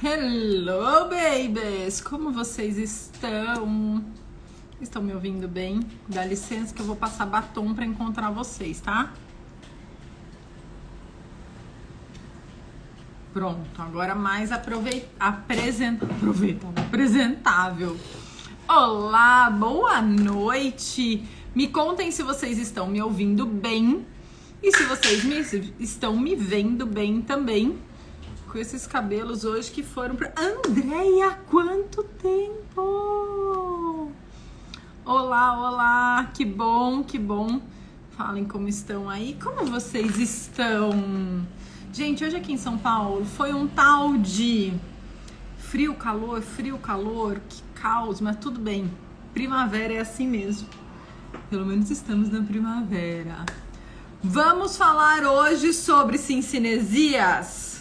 Hello, babies! Como vocês estão? Estão me ouvindo bem? Dá licença que eu vou passar batom para encontrar vocês, tá? Pronto, agora mais apresentável. Olá, boa noite! Me contem se vocês estão me ouvindo bem e se vocês estão me vendo bem também. Com esses cabelos hoje que foram pra... Andréia, quanto tempo! Olá, olá, que bom, que bom. Falem como estão aí, como vocês estão? Gente, hoje aqui em São Paulo foi um tal de frio, calor, que caos, mas tudo bem. Primavera é assim mesmo. Pelo menos estamos na primavera. Vamos falar hoje sobre cincinesias.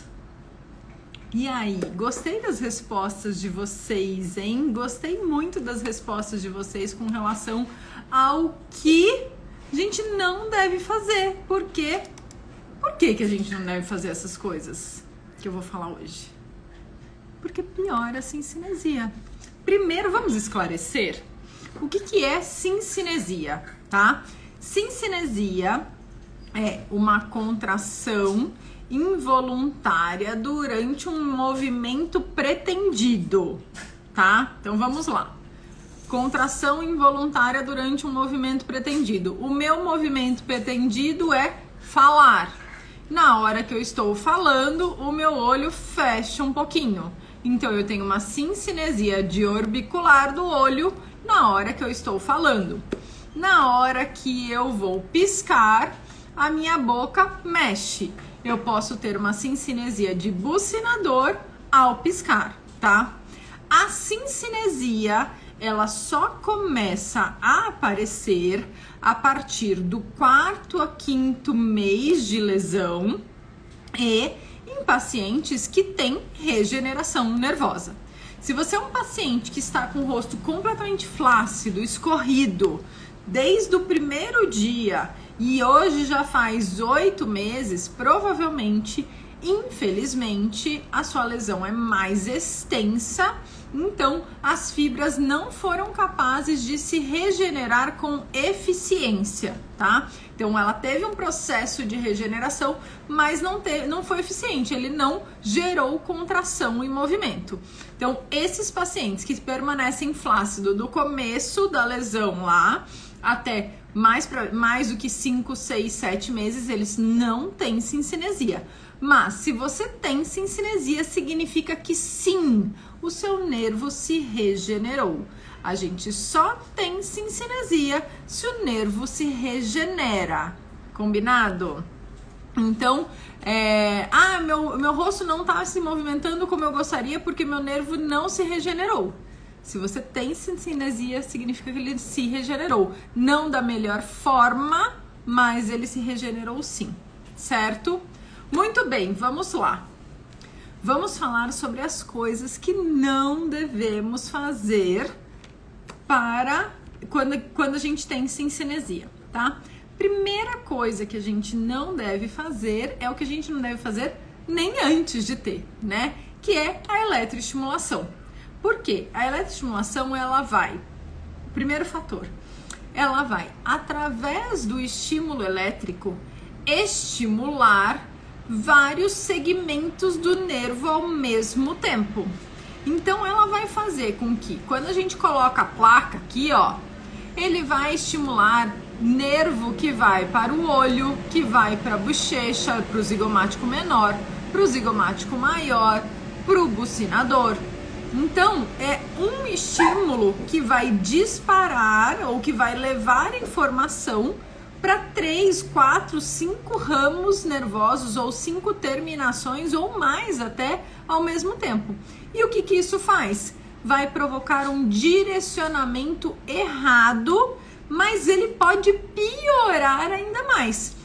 E aí, gostei das respostas de vocês, hein? Gostei muito das respostas de vocês com relação ao que a gente não deve fazer. Por quê? Por que a gente não deve fazer essas coisas que eu vou falar hoje? Porque piora a cincinesia. Primeiro, vamos esclarecer o que é cincinesia, tá? Cincinesia é uma contração involuntária durante um movimento pretendido, tá? Então vamos lá. Contração involuntária durante um movimento pretendido. O meu movimento pretendido é falar. Na hora que eu estou falando, o meu olho fecha um pouquinho. Então eu tenho uma cincinesia de orbicular do olho na hora que eu estou falando. Na hora que eu vou piscar, a minha boca mexe. Eu posso ter uma cincinesia de bucinador ao piscar, tá? A cincinesia, ela só começa a aparecer a partir do 4º a 5º mês de lesão e em pacientes que têm regeneração nervosa. Se você é um paciente que está com o rosto completamente flácido, escorrido, desde o primeiro dia e hoje já faz 8 meses, provavelmente, infelizmente, a sua lesão é mais extensa, então as fibras não foram capazes de se regenerar com eficiência, tá? Então ela teve um processo de regeneração, mas não foi eficiente, ele não gerou contração e movimento. Então esses pacientes que permanecem flácidos do começo da lesão lá até mais do que 5, 6, 7 meses, eles não têm cincinesia. Mas se você tem cincinesia, significa que sim, o seu nervo se regenerou. A gente só tem cincinesia se o nervo se regenera. Combinado? Então, meu rosto não está se movimentando como eu gostaria porque meu nervo não se regenerou. Se você tem cincinesia, significa que ele se regenerou. Não da melhor forma, mas ele se regenerou sim, certo? Muito bem, vamos lá. Vamos falar sobre as coisas que não devemos fazer para quando a gente tem cincinesia, tá? Primeira coisa que a gente não deve fazer é o que a gente não deve fazer nem antes de ter, né? Que é a eletroestimulação. Por quê? A eletroestimulação, ela vai, primeiro fator, ela vai, através do estímulo elétrico, estimular vários segmentos do nervo ao mesmo tempo. Então, ela vai fazer com que, quando a gente coloca a placa aqui, ó, ele vai estimular nervo que vai para o olho, que vai para a bochecha, para o zigomático menor, para o zigomático maior, para o bucinador. Então, é um estímulo que vai disparar ou que vai levar informação para 3, 4, 5 ramos nervosos ou 5 terminações ou mais até ao mesmo tempo. E o que isso faz? Vai provocar um direcionamento errado, mas ele pode piorar ainda mais.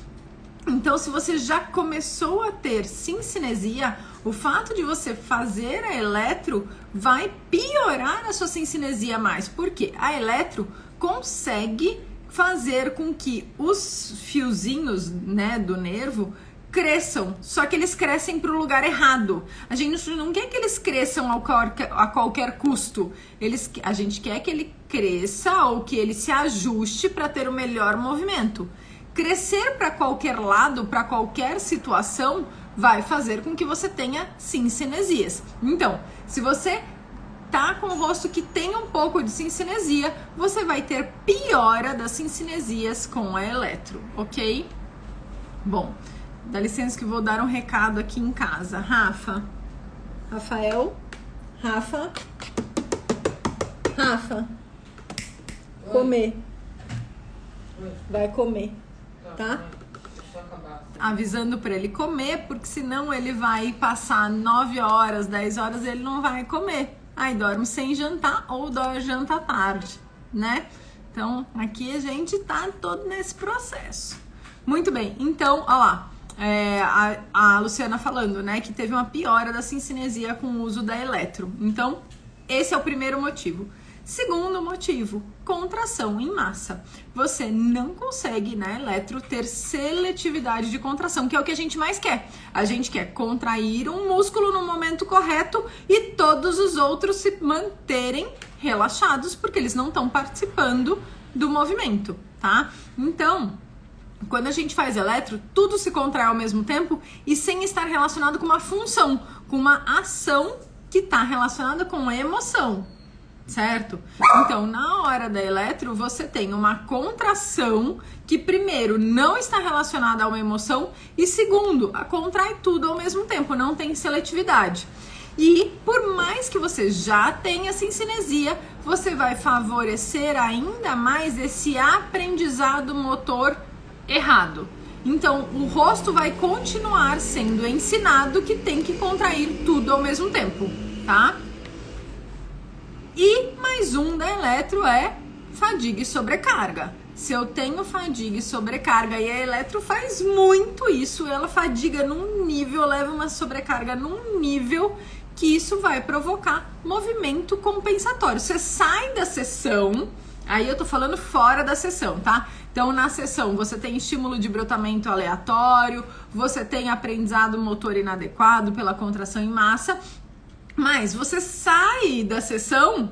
Então, se você já começou a ter cincinesia, o fato de você fazer a eletro vai piorar a sua cincinesia mais. Por quê? A eletro consegue fazer com que os fiozinhos, né, do nervo cresçam, só que eles crescem para o lugar errado. A gente não quer que eles cresçam a qualquer custo. A gente quer que ele cresça ou que ele se ajuste para ter o melhor movimento. Crescer para qualquer lado, para qualquer situação, vai fazer com que você tenha cincinesias. Então, se você tá com o rosto que tem um pouco de cincinesia, você vai ter piora das cincinesias com a eletro, ok? Bom, dá licença que eu vou dar um recado aqui em casa. Rafael, comer. Vai comer, tá? Avisando para ele comer, porque senão ele vai passar 9 horas, 10 horas, ele não vai comer. Aí dorme sem jantar ou janta tarde, né? Então, aqui a gente tá todo nesse processo. Muito bem, então, ó lá, a Luciana falando, né, que teve uma piora da cincinesia com o uso da eletro. Então, esse é o primeiro motivo. Segundo motivo, contração em massa. Você não consegue, na eletro, ter seletividade de contração, que é o que a gente mais quer. A gente quer contrair um músculo no momento correto e todos os outros se manterem relaxados, porque eles não estão participando do movimento, tá? Então, quando a gente faz eletro, tudo se contrai ao mesmo tempo e sem estar relacionado com uma função, com uma ação que está relacionada com a emoção. Certo? Então, na hora da eletro, você tem uma contração que, primeiro, não está relacionada a uma emoção e, segundo, contrai tudo ao mesmo tempo, não tem seletividade. E, por mais que você já tenha cincinesia, você vai favorecer ainda mais esse aprendizado motor errado. Então, o rosto vai continuar sendo ensinado que tem que contrair tudo ao mesmo tempo, tá? E mais um da eletro é fadiga e sobrecarga. Se eu tenho fadiga e sobrecarga e a eletro faz muito isso, ela fadiga num nível, leva uma sobrecarga num nível que isso vai provocar movimento compensatório. Você sai da sessão, aí eu tô falando fora da sessão, tá? Então, na sessão, você tem estímulo de brotamento aleatório, você tem aprendizado motor inadequado pela contração em massa, mas você sai da sessão,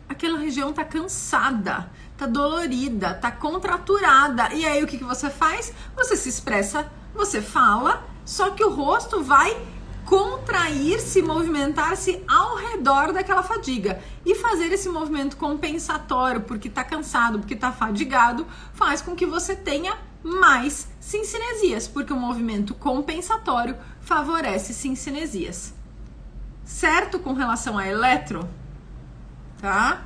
aquela região tá cansada, tá dolorida, tá contraturada. E aí o que você faz? Você se expressa, você fala, só que o rosto vai contrair-se, movimentar-se ao redor daquela fadiga. E fazer esse movimento compensatório, porque tá cansado, porque tá fadigado, faz com que você tenha mais cincinesias, porque o movimento compensatório favorece cincinesias. Certo com relação a eletro? Tá?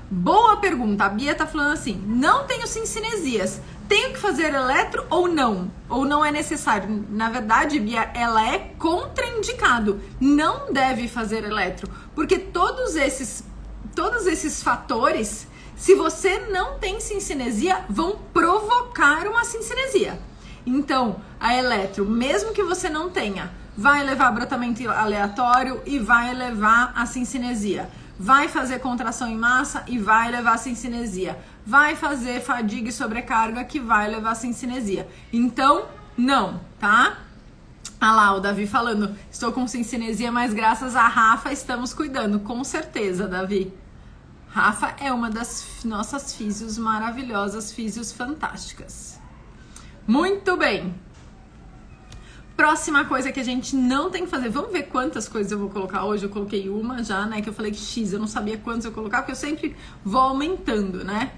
Boa pergunta. A Bia tá falando assim: não tenho cincinesias, tenho que fazer eletro ou não? Ou não é necessário? Na verdade, Bia, ela é contraindicado. Não deve fazer eletro, porque todos esses fatores, se você não tem cincinesia, vão provocar uma cincinesia. Então, a eletro, mesmo que você não tenha, vai levar brotamento aleatório e vai levar a cincinesia. Vai fazer contração em massa e vai levar a cincinesia. Vai fazer fadiga e sobrecarga que vai levar a cincinesia. Então, não, tá? Ah lá, o Davi falando, estou com cincinesia, mas graças a Rafa estamos cuidando. Com certeza, Davi. Rafa é uma das nossas físios maravilhosas, físios fantásticas. Muito bem. Próxima coisa que a gente não tem que fazer. Vamos ver quantas coisas eu vou colocar hoje. Eu coloquei uma já, né? Que eu falei que X, eu não sabia quantas eu colocar, porque eu sempre vou aumentando, né?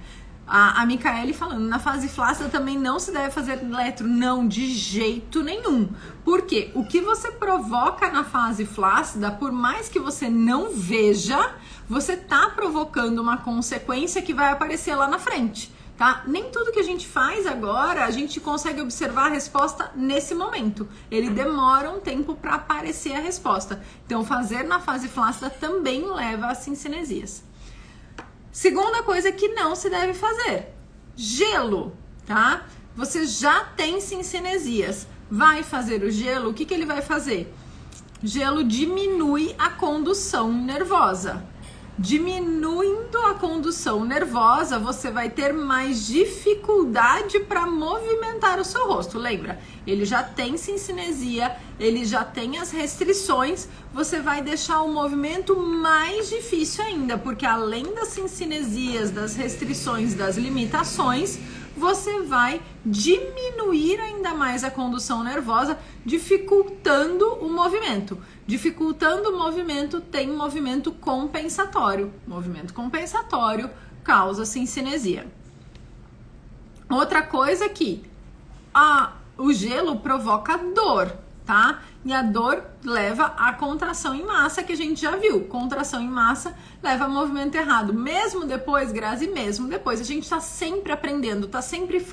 A Micaele falando, na fase flácida também não se deve fazer eletro. Não, de jeito nenhum. Porque o que você provoca na fase flácida, por mais que você não veja, você tá provocando uma consequência que vai aparecer lá na frente. Tá? Nem tudo que a gente faz agora, a gente consegue observar a resposta nesse momento. Ele demora um tempo para aparecer a resposta. Então, fazer na fase flácida também leva a cincinesias. Segunda coisa que não se deve fazer, gelo, tá? Você já tem cincinesias, vai fazer o gelo, o que ele vai fazer? Gelo diminui a condução nervosa. Diminuindo a condução nervosa, você vai ter mais dificuldade para movimentar o seu rosto. Lembra? Ele já tem cinesinesia, ele já tem as restrições, você vai deixar o movimento mais difícil ainda, porque além das cinesias, das restrições, das limitações, você vai diminuir ainda mais a condução nervosa, dificultando o movimento. Dificultando o movimento, tem movimento compensatório. Movimento compensatório causa cincinesia. Outra coisa que o gelo provoca dor, tá? E a dor leva à contração em massa, que a gente já viu. Contração em massa leva a movimento errado. Mesmo depois, Grazi, mesmo depois, a gente tá sempre aprendendo, tá sempre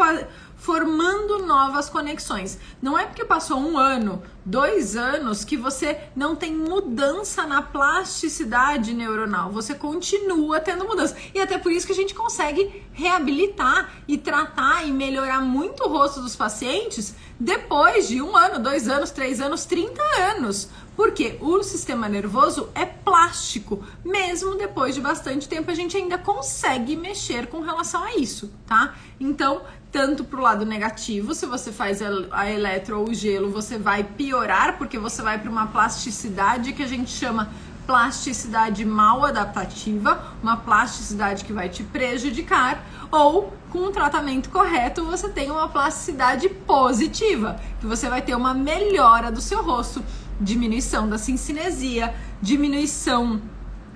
formando novas conexões. Não é porque passou 1 ano, 2 anos, que você não tem mudança na plasticidade neuronal. Você continua tendo mudança. E até por isso que a gente consegue reabilitar e tratar e melhorar muito o rosto dos pacientes depois de 1 ano, 2 anos, 3 anos, 30 anos. Porque o sistema nervoso é plástico. Mesmo depois de bastante tempo, a gente ainda consegue mexer com relação a isso, tá? Então, tanto pro lado negativo, se você faz a eletro ou o gelo, você vai piorar, porque você vai para uma plasticidade que a gente chama plasticidade mal adaptativa, uma plasticidade que vai te prejudicar, ou com o tratamento correto você tem uma plasticidade positiva, que você vai ter uma melhora do seu rosto, diminuição da cincinesia, diminuição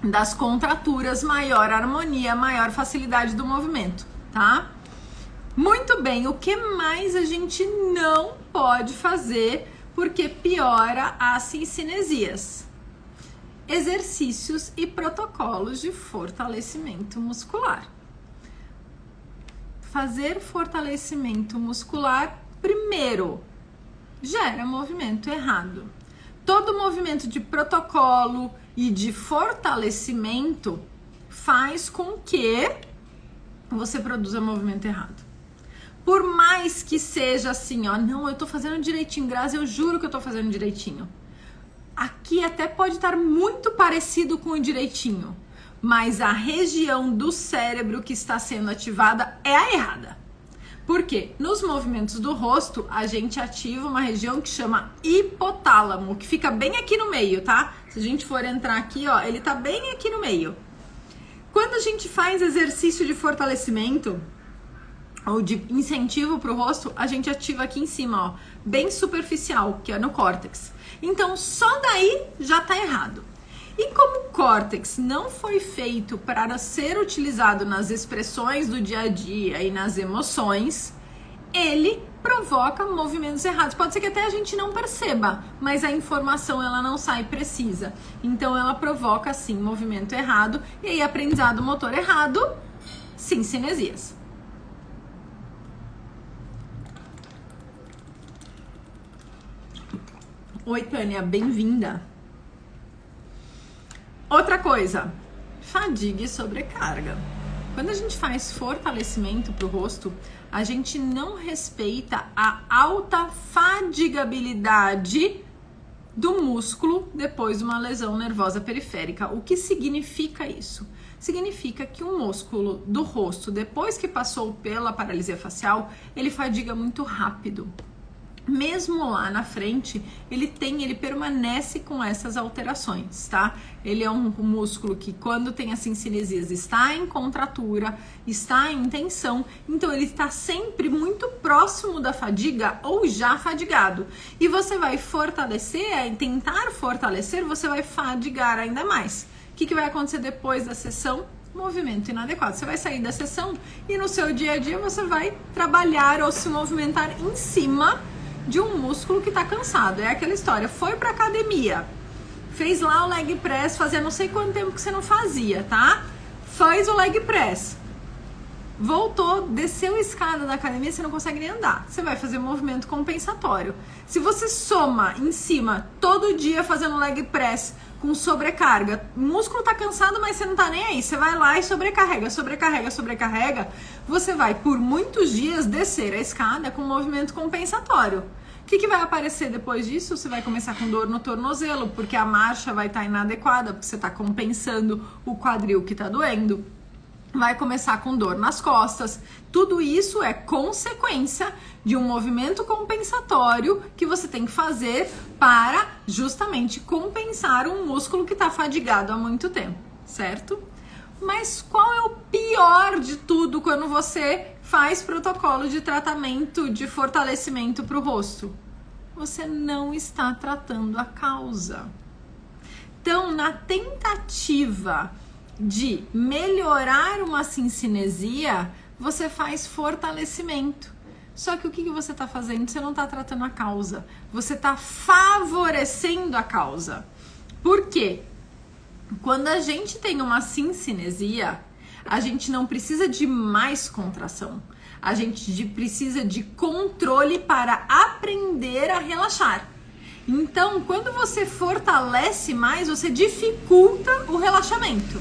das contraturas, maior harmonia, maior facilidade do movimento, tá? Muito bem, o que mais a gente não pode fazer porque piora as cincinesias? Exercícios e protocolos de fortalecimento muscular. Fazer fortalecimento muscular, primeiro, gera movimento errado. Todo movimento de protocolo e de fortalecimento faz com que você produza movimento errado. Por mais que seja assim, ó, não, eu tô fazendo direitinho, Grazi, eu juro que eu tô fazendo direitinho. Aqui até pode estar muito parecido com o direitinho, mas a região do cérebro que está sendo ativada é a errada. Por quê? Nos movimentos do rosto, a gente ativa uma região que chama hipotálamo, que fica bem aqui no meio, tá? Se a gente for entrar aqui, ó, ele tá bem aqui no meio. Quando a gente faz exercício de fortalecimento ou de incentivo para o rosto, a gente ativa aqui em cima, ó, bem superficial, que é no córtex. Então, só daí já tá errado. E como o córtex não foi feito para ser utilizado nas expressões do dia a dia e nas emoções, ele provoca movimentos errados. Pode ser que até a gente não perceba, mas a informação ela não sai precisa. Então ela provoca sim movimento errado e aí aprendizado motor errado, cinesias. Oi, Tânia, bem-vinda. Outra coisa, fadiga e sobrecarga. Quando a gente faz fortalecimento para o rosto, a gente não respeita a alta fadigabilidade do músculo depois de uma lesão nervosa periférica. O que significa isso? Significa que o músculo do rosto, depois que passou pela paralisia facial, ele fadiga muito rápido. Mesmo lá na frente, ele permanece com essas alterações, tá? Ele é um músculo que quando tem a cincinesias está em contratura, está em tensão, então ele está sempre muito próximo da fadiga ou já fadigado. E você vai fortalecer, tentar fortalecer, você vai fadigar ainda mais. O que vai acontecer depois da sessão? Movimento inadequado. Você vai sair da sessão e no seu dia a dia você vai trabalhar ou se movimentar em cima de um músculo que tá cansado. É aquela história, foi pra academia, fez lá o leg press, fazia não sei quanto tempo que você não fazia, tá? Faz o leg press, voltou, desceu a escada da academia, você não consegue nem andar. Você vai fazer um movimento compensatório. Se você soma em cima todo dia fazendo leg press com sobrecarga, o músculo tá cansado, mas você não tá nem aí, você vai lá e sobrecarrega, você vai por muitos dias descer a escada com movimento compensatório. O que vai aparecer depois disso? Você vai começar com dor no tornozelo, porque a marcha vai estar inadequada, porque você está compensando o quadril que está doendo. Vai começar com dor nas costas. Tudo isso é consequência de um movimento compensatório que você tem que fazer para justamente compensar um músculo que está fadigado há muito tempo, certo? Mas qual é o pior de tudo quando você faz protocolo de tratamento de fortalecimento para o rosto? Você não está tratando a causa. Então, na tentativa de melhorar uma cincinesia, você faz fortalecimento. Só que o que você está fazendo? Você não está tratando a causa. Você está favorecendo a causa. Por quê? Quando a gente tem uma cincinesia, a gente não precisa de mais contração. A gente precisa de controle para aprender a relaxar. Então, quando você fortalece mais, você dificulta o relaxamento.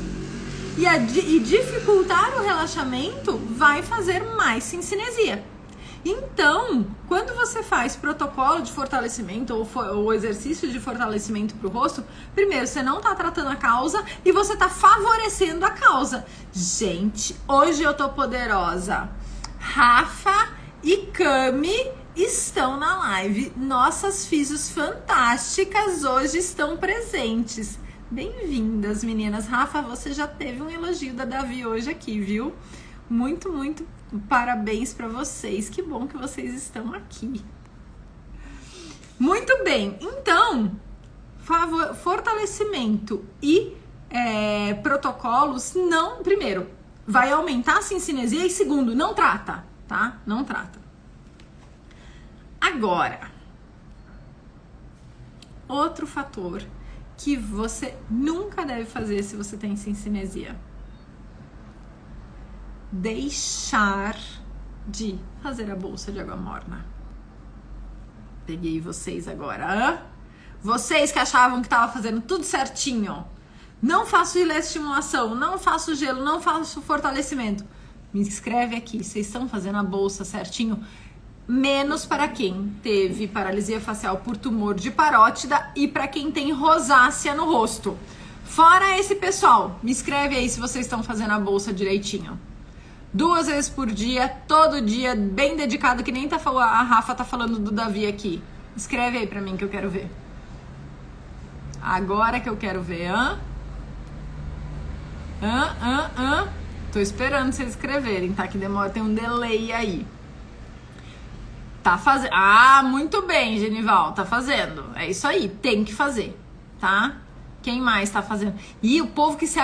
E dificultar o relaxamento vai fazer mais cincinesia. Então, quando você faz protocolo de fortalecimento ou exercício de fortalecimento para o rosto, primeiro, você não está tratando a causa e você está favorecendo a causa. Gente, hoje eu tô poderosa. Rafa e Cami estão na live. Nossas físios fantásticas hoje estão presentes. Bem-vindas, meninas. Rafa, você já teve um elogio da Davi hoje aqui, viu? Muito, muito parabéns para vocês. Que bom que vocês estão aqui. Muito bem. Então, fortalecimento e protocolos não... Primeiro, vai aumentar a cincinesia e segundo, não trata, tá? Não trata. Agora, outro fator que você nunca deve fazer se você tem cincinesia: deixar de fazer a bolsa de água morna. Peguei vocês agora. Vocês que achavam que estava fazendo tudo certinho. Não faço estimulação, não faço gelo, não faço fortalecimento. Me escreve aqui, vocês estão fazendo a bolsa certinho? Menos para quem teve paralisia facial por tumor de parótida e para quem tem rosácea no rosto. Fora esse pessoal, me escreve aí se vocês estão fazendo a bolsa direitinho. 2 vezes por dia, todo dia, bem dedicado, que nem a Rafa tá falando do Davi aqui. Escreve aí pra mim que eu quero ver. Agora que eu quero ver, Tô esperando vocês escreverem, tá? Que demora, tem um delay aí. Tá fazendo. Ah, muito bem, Genival, tá fazendo. É isso aí, tem que fazer, tá? Quem mais tá fazendo? E o povo que se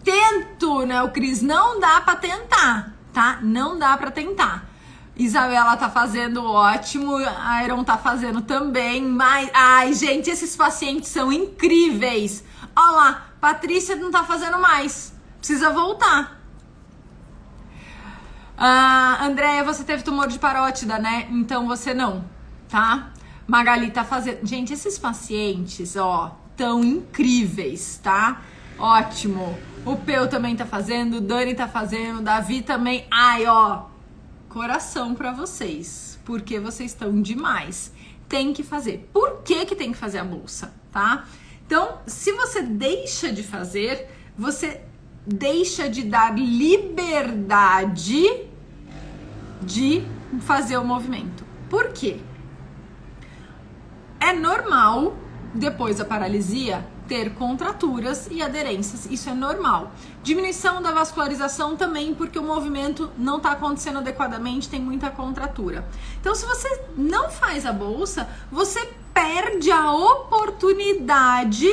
tento, né, o Cris? Não dá pra tentar, tá? Não dá pra tentar. Isabela tá fazendo ótimo, a Iron tá fazendo também, mas... Ai, gente, esses pacientes são incríveis. Olha lá, Patrícia não tá fazendo mais. Precisa voltar. Andréia, você teve tumor de parótida, né? Então você não, tá? Magali tá fazendo... Gente, esses pacientes, ó, tão incríveis, tá? Ótimo. O Peu também tá fazendo, o Dani tá fazendo, o Davi também. Ai, ó, coração pra vocês, porque vocês estão demais. Tem que fazer. Por que que tem que fazer a bolsa, tá? Então, se você deixa de fazer, você deixa de dar liberdade de fazer o movimento. Por quê? É normal, depois da paralisia, ter contraturas e aderências. Isso é normal. Diminuição da vascularização também, porque o movimento não está acontecendo adequadamente, tem muita contratura. Então, se você não faz a bolsa, você perde a oportunidade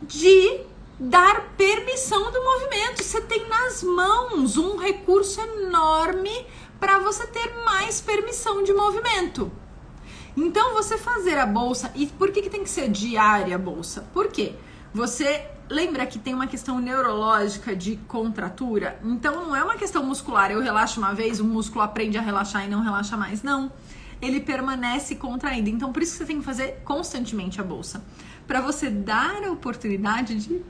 de dar permissão do movimento. Você tem nas mãos um recurso enorme para você ter mais permissão de movimento. Então, você fazer a bolsa... E por que tem que ser diária a bolsa? Por quê? Você lembra que tem uma questão neurológica de contratura? Então, não é uma questão muscular. Eu relaxo uma vez, o músculo aprende a relaxar e não relaxa mais. Não. Ele permanece contraído. Então, por isso que você tem que fazer constantemente a bolsa. Para você dar a oportunidade de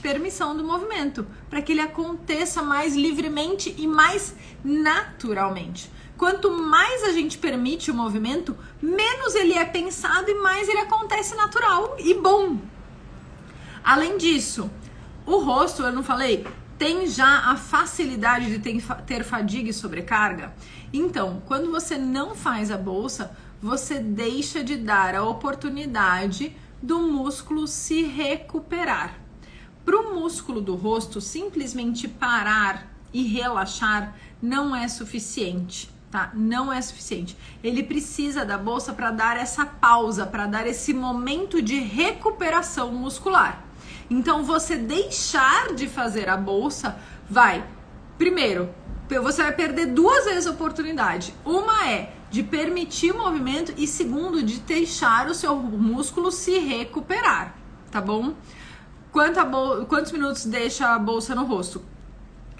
permissão do movimento. Para que ele aconteça mais livremente e mais naturalmente. Quanto mais a gente permite o movimento, menos ele é pensado e mais ele acontece natural e bom. Além disso, o rosto, eu não falei, tem já a facilidade de ter fadiga e sobrecarga. Então, quando você não faz a bolsa, você deixa de dar a oportunidade do músculo se recuperar. Para o músculo do rosto simplesmente parar e relaxar não é suficiente, tá? Não é suficiente. Ele precisa da bolsa para dar essa pausa, para dar esse momento de recuperação muscular. Então, você deixar de fazer a bolsa primeiro, você vai perder 2 vezes a oportunidade. Uma é de permitir o movimento e segundo, de deixar o seu músculo se recuperar, tá bom? Quantos minutos deixa a bolsa no rosto?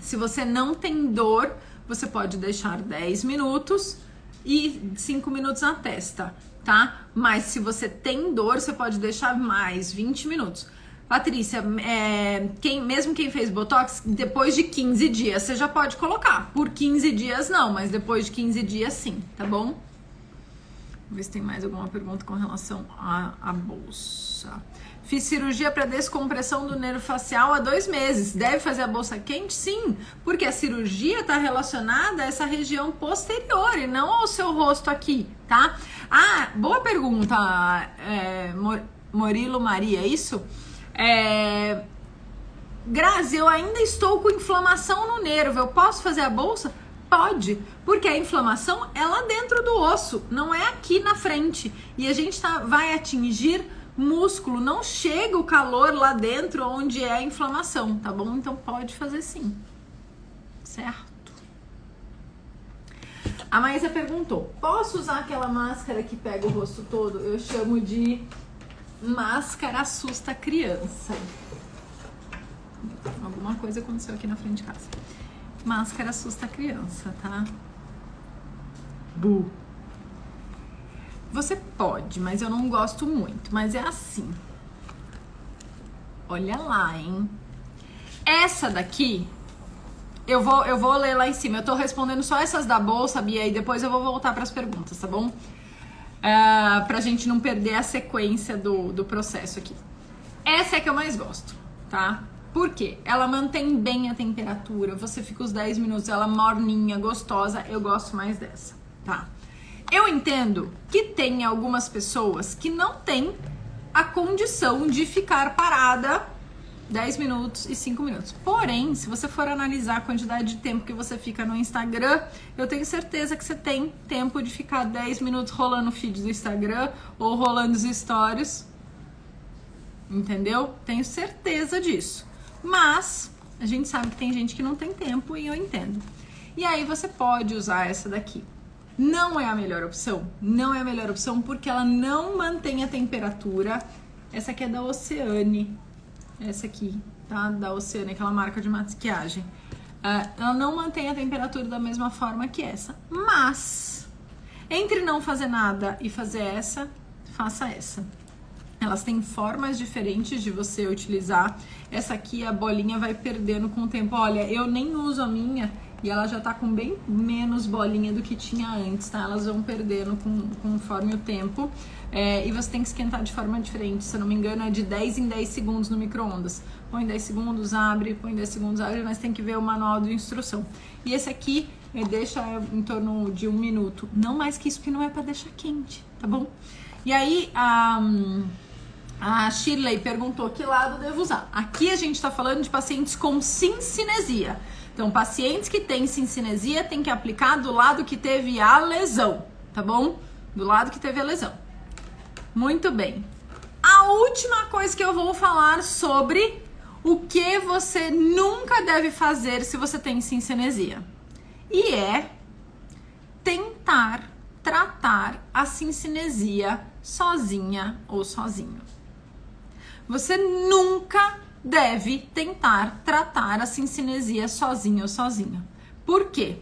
Se você não tem dor, você pode deixar 10 minutos e 5 minutos na testa, tá? Mas se você tem dor, você pode deixar mais 20 minutos. Patrícia, mesmo quem fez Botox, depois de 15 dias você já pode colocar. Por 15 dias não, mas depois de 15 dias sim, tá bom? Vamos ver se tem mais alguma pergunta com relação à bolsa. Fiz cirurgia para descompressão do nervo facial há 2 meses. Deve fazer a bolsa quente? Sim, porque a cirurgia está relacionada a essa região posterior e não ao seu rosto aqui, tá? Ah, boa pergunta, Murilo Maria, isso? Grazi, eu ainda estou com inflamação no nervo, eu posso fazer a bolsa? Pode, porque a inflamação é lá dentro do osso, não é aqui na frente. E a gente vai atingir músculo, não chega o calor lá dentro onde é a inflamação, tá bom? Então pode fazer sim, certo? A Maísa perguntou, posso usar aquela máscara que pega o rosto todo? Eu chamo de máscara assusta a criança. Alguma coisa aconteceu aqui na frente de casa. Máscara assusta a criança, tá? Bu. Você pode, mas eu não gosto muito. Mas é assim. Olha lá, hein? Essa daqui, eu vou ler lá em cima. Eu tô respondendo só essas da bolsa, Bia, e depois eu vou voltar pras perguntas, tá bom? Pra gente não perder a sequência do processo aqui. Essa é que eu mais gosto, tá? Por quê? Ela mantém bem a temperatura, você fica os 10 minutos, ela morninha, gostosa, eu gosto mais dessa, tá? Eu entendo que tem algumas pessoas que não têm a condição de ficar parada 10 minutos e 5 minutos. Porém, se você for analisar a quantidade de tempo que você fica no Instagram, eu tenho certeza que você tem tempo de ficar 10 minutos rolando o feed do Instagram ou rolando os stories. Entendeu? Tenho certeza disso. Mas a gente sabe que tem gente que não tem tempo e eu entendo. E aí você pode usar essa daqui. Não é a melhor opção? Não é a melhor opção porque ela não mantém a temperatura. Essa aqui é da Oceane. Essa aqui, tá? Da Oceane, aquela marca de maquiagem. Ela não mantém a temperatura da mesma forma que essa. Mas, entre não fazer nada e fazer essa, faça essa. Elas têm formas diferentes de você utilizar. Essa aqui, a bolinha vai perdendo com o tempo. Olha, eu nem uso a minha e ela já tá com bem menos bolinha do que tinha antes, tá? Elas vão perdendo conforme o tempo. E você tem que esquentar de forma diferente. Se eu não me engano, é de 10 em 10 segundos no micro-ondas. Põe 10 segundos, abre, põe 10 segundos, abre, mas tem que ver o manual de instrução. E esse aqui, deixa em torno de 1 minuto. Não mais que isso, porque não é pra deixar quente, tá bom? E aí, a Shirley perguntou que lado devo usar. Aqui a gente tá falando de pacientes com cincinesia. Então, pacientes que têm cincinesia tem que aplicar do lado que teve a lesão, tá bom? Do lado que teve a lesão. Muito bem. A última coisa que eu vou falar sobre o que você nunca deve fazer se você tem cincinesia. E é tentar tratar a cincinesia sozinha ou sozinho. Você nunca deve tentar tratar a cincinesia sozinho ou sozinha. Por quê?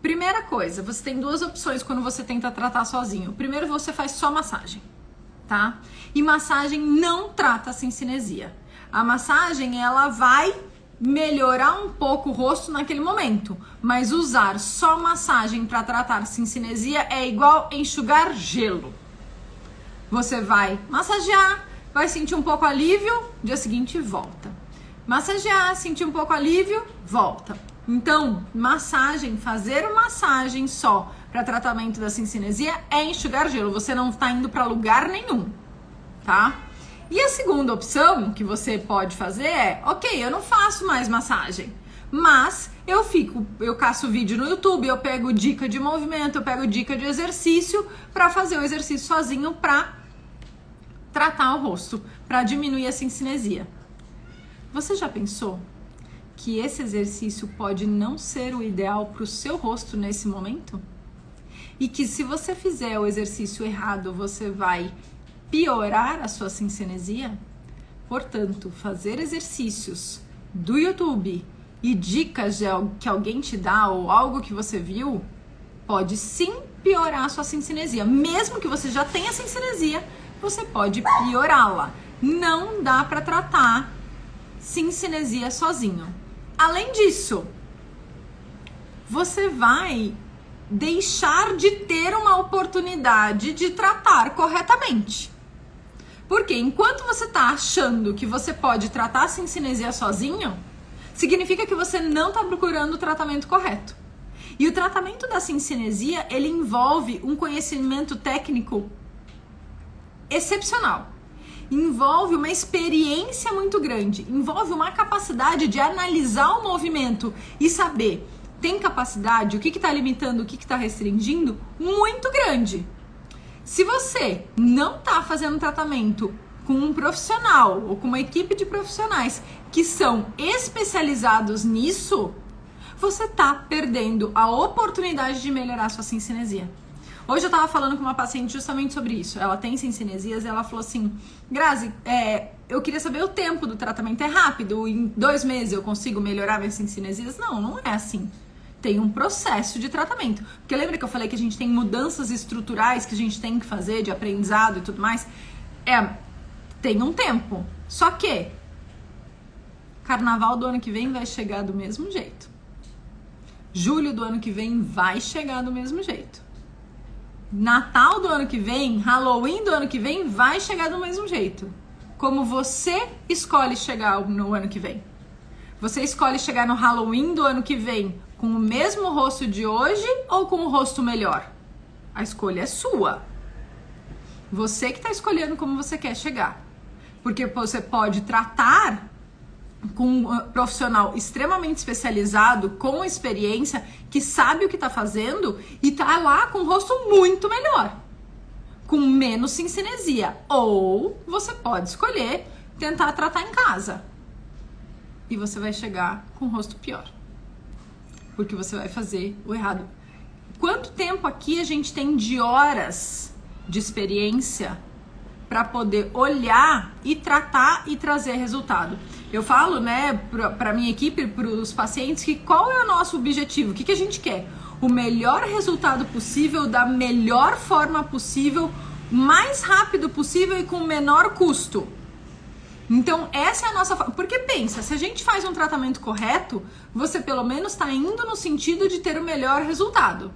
Primeira coisa, você tem 2 opções quando você tenta tratar sozinho. Primeiro, você faz só massagem, tá? E massagem não trata a cincinesia. A massagem, ela vai melhorar um pouco o rosto naquele momento, mas usar só massagem para tratar cinesinia é igual enxugar gelo. Você vai massagear, vai sentir um pouco alívio, dia seguinte volta. Massagear, sentir um pouco alívio, volta. Então, massagem, fazer massagem só para tratamento da cinesinia é enxugar gelo. Você não está indo para lugar nenhum, tá? E a segunda opção que você pode fazer é, ok, eu não faço mais massagem, mas eu caço vídeo no YouTube, eu pego dica de movimento, eu pego dica de exercício para fazer o exercício sozinho para tratar o rosto, para diminuir a cinesinia. Você já pensou que esse exercício pode não ser o ideal para o seu rosto nesse momento? E que se você fizer o exercício errado, você vai piorar a sua cinesinia? Portanto, fazer exercícios do YouTube e dicas que alguém te dá ou algo que você viu pode sim piorar a sua cinesinia. Mesmo que você já tenha cinesinia, você pode piorá-la. Não dá para tratar cinesinia sozinho. Além disso, você vai deixar de ter uma oportunidade de tratar corretamente. Porque enquanto você está achando que você pode tratar a cinesinia sozinho, significa que você não está procurando o tratamento correto. E o tratamento da cinesinia, ele envolve um conhecimento técnico excepcional. Envolve uma experiência muito grande, envolve uma capacidade de analisar o movimento e saber, tem capacidade, o que está limitando, o que está restringindo, muito grande. Se você não está fazendo tratamento com um profissional ou com uma equipe de profissionais que são especializados nisso, você está perdendo a oportunidade de melhorar a sua cinesinia. Hoje eu estava falando com uma paciente justamente sobre isso. Ela tem cinesias e ela falou assim, Grazi, eu queria saber o tempo do tratamento. É rápido? Em 2 meses eu consigo melhorar minhas cinesias? Não, não é assim. Tem um processo de tratamento. Porque lembra que eu falei que a gente tem mudanças estruturais que a gente tem que fazer de aprendizado e tudo mais? Tem um tempo. Só que Carnaval do ano que vem vai chegar do mesmo jeito. Julho do ano que vem vai chegar do mesmo jeito. Natal do ano que vem, Halloween do ano que vem vai chegar do mesmo jeito. Como você escolhe chegar no ano que vem? Você escolhe chegar no Halloween do ano que vem com o mesmo rosto de hoje ou com um rosto melhor? A escolha é sua. Você que está escolhendo como você quer chegar. Porque você pode tratar com um profissional extremamente especializado, com experiência, que sabe o que está fazendo e tá lá com o rosto muito melhor, com menos cinesinia. Ou você pode escolher tentar tratar em casa e você vai chegar com o rosto pior, porque você vai fazer o errado. Quanto tempo aqui a gente tem de horas de experiência para poder olhar e tratar e trazer resultado? Eu falo, né, para minha equipe, para os pacientes, que qual é o nosso objetivo? O que a gente quer? O melhor resultado possível, da melhor forma possível, mais rápido possível e com o menor custo. Então, essa é a nossa... Porque pensa, se a gente faz um tratamento correto, você pelo menos está indo no sentido de ter o melhor resultado.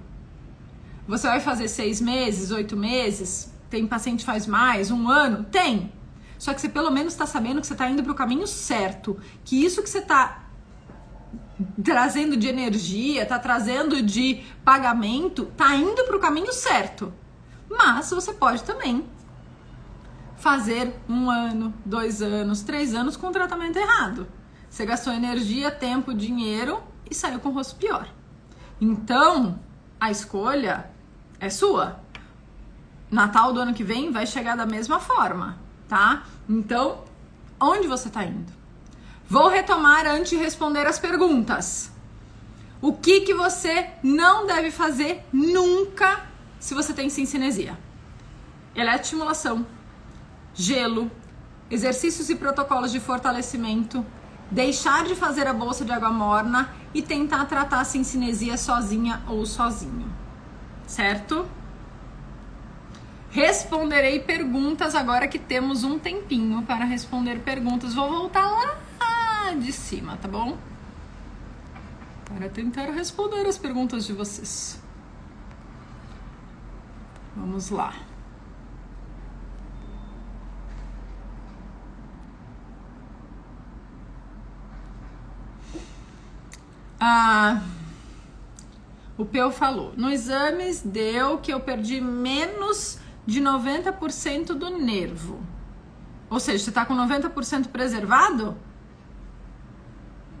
Você vai fazer 6 meses, 8 meses... Tem paciente que faz mais, 1 ano? Tem. Só que você pelo menos está sabendo que você está indo para o caminho certo. Que isso que você está trazendo de energia, está trazendo de pagamento, está indo para o caminho certo. Mas você pode também fazer 1 ano, 2 anos, 3 anos com o tratamento errado. Você gastou energia, tempo, dinheiro e saiu com o rosto pior. Então, a escolha é sua. Natal do ano que vem vai chegar da mesma forma, tá? Então, onde você tá indo? Vou retomar antes de responder as perguntas. O que você não deve fazer nunca se você tem cinesinia? Eletroestimulação, gelo, exercícios e protocolos de fortalecimento, deixar de fazer a bolsa de água morna e tentar tratar a cinesinia sozinha ou sozinho, certo? Responderei perguntas agora que temos um tempinho para responder perguntas. Vou voltar lá lá de cima, tá bom? Para tentar responder as perguntas de vocês. Vamos lá. O Peu falou, no exames deu que eu perdi menos de 90% do nervo. Ou seja, você tá com 90% preservado?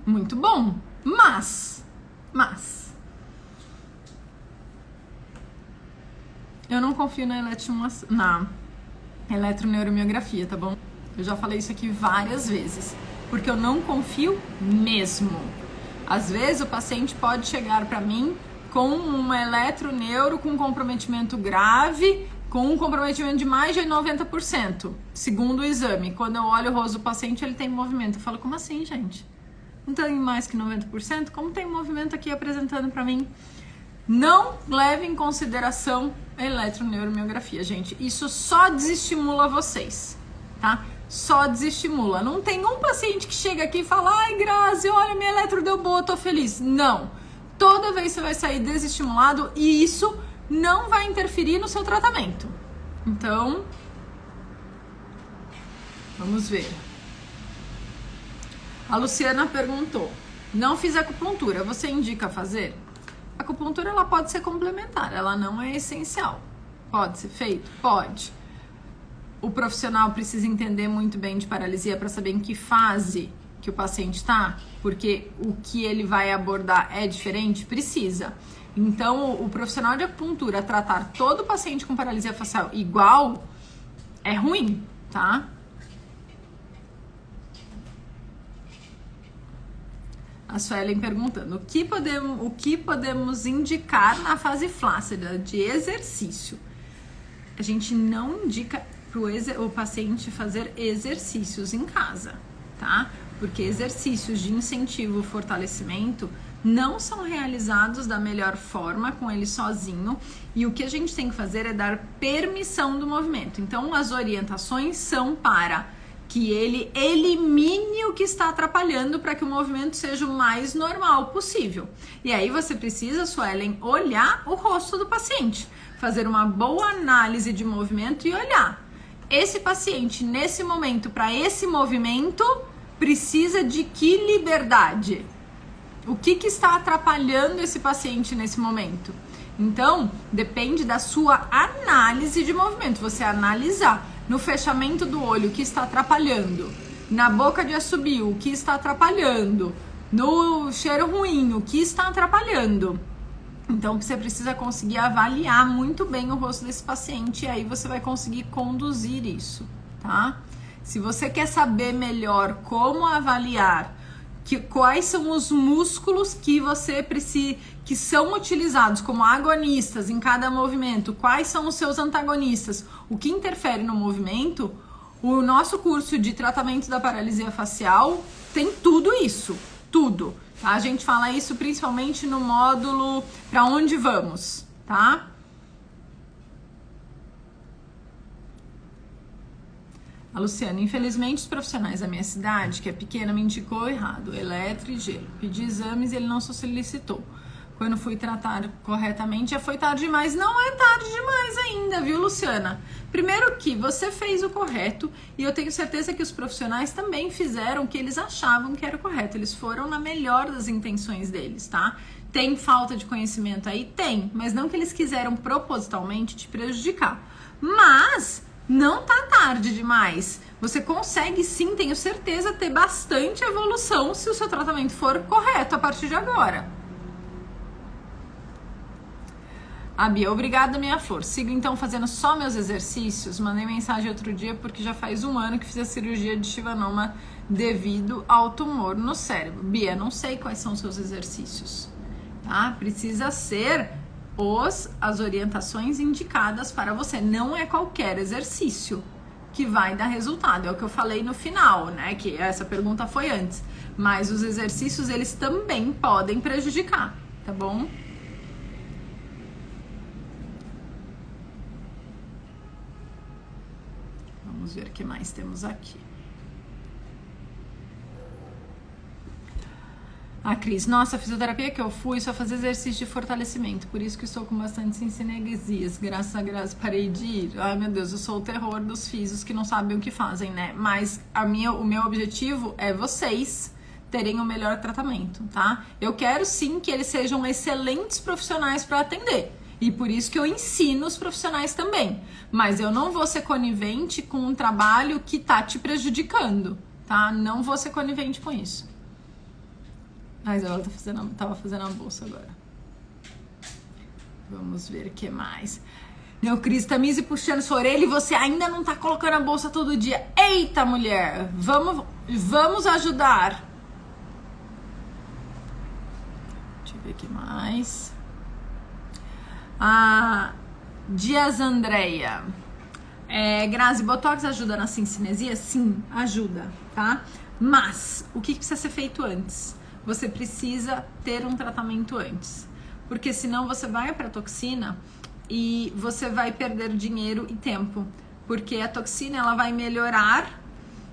Muito bom. Mas, eu não confio na eletroneuromiografia, tá bom? Eu já falei isso aqui várias vezes, porque eu não confio mesmo. Às vezes o paciente pode chegar para mim com um eletroneuro com comprometimento grave, com um comprometimento de mais de 90%, segundo o exame. Quando eu olho o rosto do paciente, ele tem movimento. Eu falo, como assim, gente? Não tem mais que 90%? Como tem movimento aqui apresentando para mim? Não leve em consideração a eletroneuromiografia, gente. Isso só desestimula vocês, tá? Só desestimula. Não tem um paciente que chega aqui e fala, ai, Grazi, olha, minha eletro deu boa, tô feliz. Não. Toda vez você vai sair desestimulado e isso não vai interferir no seu tratamento. Então, vamos ver. A Luciana perguntou, não fiz acupuntura, você indica fazer? A acupuntura ela pode ser complementar, ela não é essencial. Pode ser feito? Pode. O profissional precisa entender muito bem de paralisia para saber em que fase que o paciente está, porque o que ele vai abordar é diferente? Precisa. Então, o profissional de acupuntura tratar todo paciente com paralisia facial igual é ruim, tá? A Suelen perguntando, o que podemos indicar na fase flácida de exercício? A gente não indica para o paciente fazer exercícios em casa, tá? Porque exercícios de incentivo e fortalecimento não são realizados da melhor forma com ele sozinho, e o que a gente tem que fazer é dar permissão do movimento. Então, as orientações são para que ele elimine o que está atrapalhando para que o movimento seja o mais normal possível. E aí você precisa, Suelen, olhar o rosto do paciente, fazer uma boa análise de movimento e olhar. Esse paciente, nesse momento, para esse movimento, precisa de que liberdade? O que está atrapalhando esse paciente nesse momento? Então, depende da sua análise de movimento. Você analisar no fechamento do olho o que está atrapalhando, na boca de assobio o que está atrapalhando, no cheiro ruim o que está atrapalhando. Então, você precisa conseguir avaliar muito bem o rosto desse paciente e aí você vai conseguir conduzir isso, tá? Se você quer saber melhor como avaliar quais são os músculos que você precisa, que são utilizados como agonistas em cada movimento, quais são os seus antagonistas, o que interfere no movimento, o nosso curso de tratamento da paralisia facial tem tudo isso, tudo. Tá? A gente fala isso principalmente no módulo Pra Onde Vamos, tá? A Luciana, infelizmente os profissionais da minha cidade, que é pequena, me indicou errado, eletro e gelo. Pedi exames e ele não solicitou. Quando fui tratar corretamente, já foi tarde demais. Não é tarde demais ainda, viu, Luciana? Primeiro que você fez o correto e eu tenho certeza que os profissionais também fizeram o que eles achavam que era o correto. Eles foram na melhor das intenções deles, tá? Tem falta de conhecimento aí? Tem, mas não que eles quiseram propositalmente te prejudicar. Mas não tá tarde demais. Você consegue sim, tenho certeza, ter bastante evolução se o seu tratamento for correto a partir de agora. A Bia, obrigada, minha flor. Sigo então fazendo só meus exercícios. Mandei mensagem outro dia porque já faz 1 ano que fiz a cirurgia de Chivanoma devido ao tumor no cérebro. Bia, não sei quais são os seus exercícios, tá? Precisa ser as orientações indicadas para você. Não é qualquer exercício que vai dar resultado. É o que eu falei no final, né? Que essa pergunta foi antes. Mas os exercícios, eles também podem prejudicar, tá bom? Vamos ver o que mais temos aqui. A Cris, nossa, a fisioterapia que eu fui só fazer exercício de fortalecimento, por isso que estou com bastante sinestesias, graças a Deus parei de ir. Ai meu Deus, eu sou o terror dos fisios que não sabem o que fazem, né? Mas o meu objetivo é vocês terem o melhor tratamento, tá? Eu quero sim que eles sejam excelentes profissionais para atender, e por isso que eu ensino os profissionais também, mas eu não vou ser conivente com um trabalho que tá te prejudicando, tá? Não vou ser conivente com isso. Mas ela tava fazendo a bolsa agora. Vamos ver o que mais. Meu Cris, Tamise puxando sua orelha e você ainda não tá colocando a bolsa todo dia. Eita, mulher! Vamos ajudar. Deixa eu ver o que mais. A Dias Andréia. Grazi, Botox ajuda na cinesiia? Sim, ajuda, tá? Mas, o que precisa ser feito antes? Você precisa ter um tratamento antes, porque senão você vai para a toxina e você vai perder dinheiro e tempo, porque a toxina ela vai melhorar,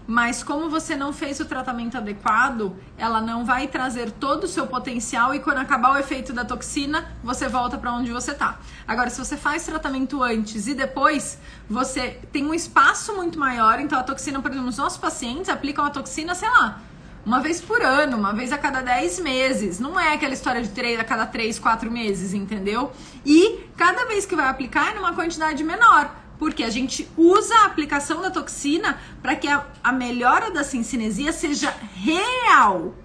mas como você não fez o tratamento adequado, ela não vai trazer todo o seu potencial e quando acabar o efeito da toxina, você volta para onde você tá. Agora, se você faz tratamento antes e depois, você tem um espaço muito maior, então a toxina, por exemplo, os nossos pacientes aplicam a toxina, sei lá, uma vez por ano, uma vez a cada 10 meses. Não é aquela história de 3 a cada 3, 4 meses, entendeu? E cada vez que vai aplicar é numa quantidade menor, porque a gente usa a aplicação da toxina para que a melhora da cinesiia seja real,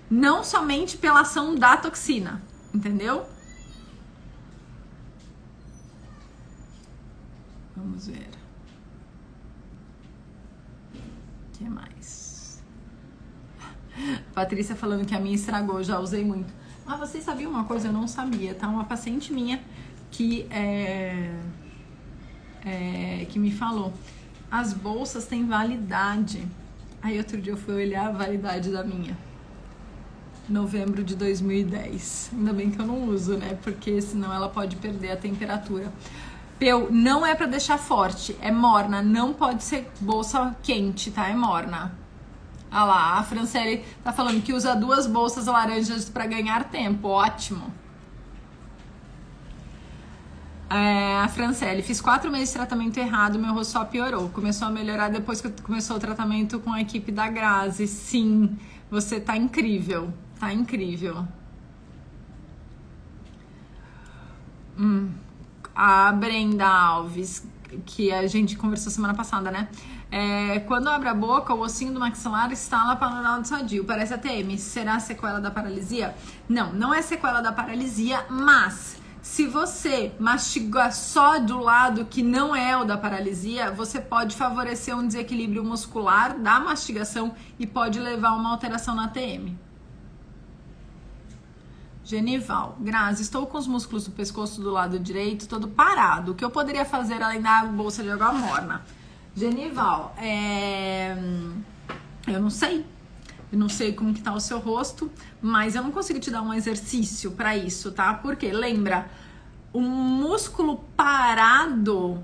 não somente pela ação da toxina, entendeu? Vamos ver. O que mais? Patrícia falando que a minha estragou, já usei muito. Mas vocês sabiam uma coisa? Eu não sabia, tá? Uma paciente minha que que me falou, as bolsas têm validade. Aí outro dia eu fui olhar a validade da minha. Novembro de 2010. Ainda bem que eu não uso, né? Porque senão ela pode perder a temperatura. Não é pra deixar forte, é morna. Não pode ser bolsa quente, tá? É morna. Ah lá, a Franciele tá falando que usa 2 bolsas laranjas para ganhar tempo. Ótimo. A Franciele, fiz 4 meses de tratamento errado, meu rosto só piorou. Começou a melhorar depois que começou o tratamento com a equipe da Grazi. Sim, você tá incrível. Tá incrível. A Brenda Alves, que a gente conversou semana passada, né? Quando abre a boca, o ossinho do maxilar estala panoral do sadio. Parece ATM. Será sequela da paralisia? Não, não é sequela da paralisia, mas se você mastigar só do lado que não é o da paralisia, você pode favorecer um desequilíbrio muscular da mastigação e pode levar a uma alteração na ATM. Genival, Grazi, estou com os músculos do pescoço do lado direito todo parado. O que eu poderia fazer além da bolsa de água morna? Genival, eu não sei. Eu não sei como que tá o seu rosto, mas eu não consigo te dar um exercício para isso, tá? Porque, lembra, o músculo parado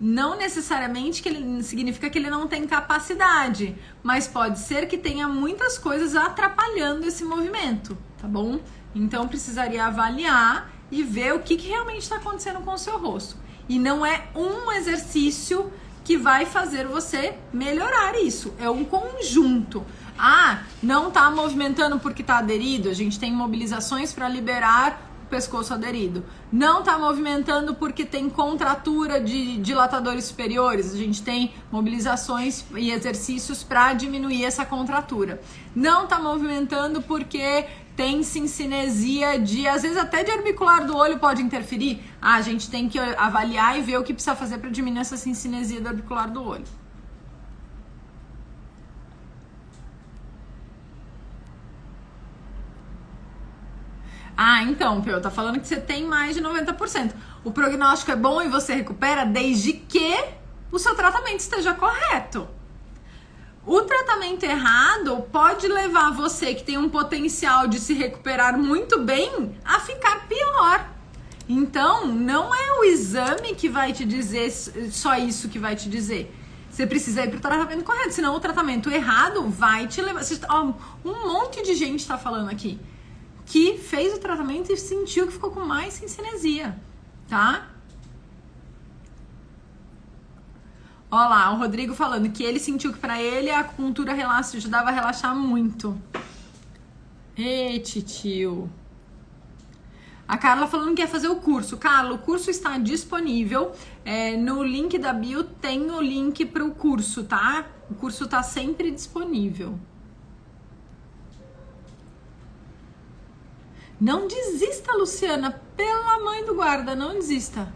não necessariamente que ele significa que ele não tem capacidade, mas pode ser que tenha muitas coisas atrapalhando esse movimento, tá bom? Então precisaria avaliar e ver o que realmente está acontecendo com o seu rosto. E não é um exercício que vai fazer você melhorar isso, é um conjunto. Ah, não tá movimentando porque tá aderido, a gente tem mobilizações para liberar o pescoço aderido. Não tá movimentando porque tem contratura de dilatadores superiores, a gente tem mobilizações e exercícios para diminuir essa contratura. Não tá movimentando porque tem cinesia às vezes até de orbicular do olho pode interferir. Ah, a gente tem que avaliar e ver o que precisa fazer para diminuir essa cinesia do orbicular do olho. Ah, então, Peu, tá falando que você tem mais de 90%. O prognóstico é bom e você recupera desde que o seu tratamento esteja correto. O tratamento errado pode levar você, que tem um potencial de se recuperar muito bem, a ficar pior. Então, não é o exame que vai te dizer só isso que vai te dizer. Você precisa ir pro tratamento correto, senão o tratamento errado vai te levar... Um monte de gente tá falando aqui. que fez o tratamento e sentiu que ficou com mais cinesinesia, tá? Olha lá, o Rodrigo falando que ele sentiu que pra ele a acupuntura ajudava a relaxar muito. Ei, titio. A Carla falando que quer fazer o curso. Carla, o curso está disponível. No link da bio tem o link para o curso, tá? O curso está sempre disponível. Não desista, Luciana. Pela mãe do guarda, não desista.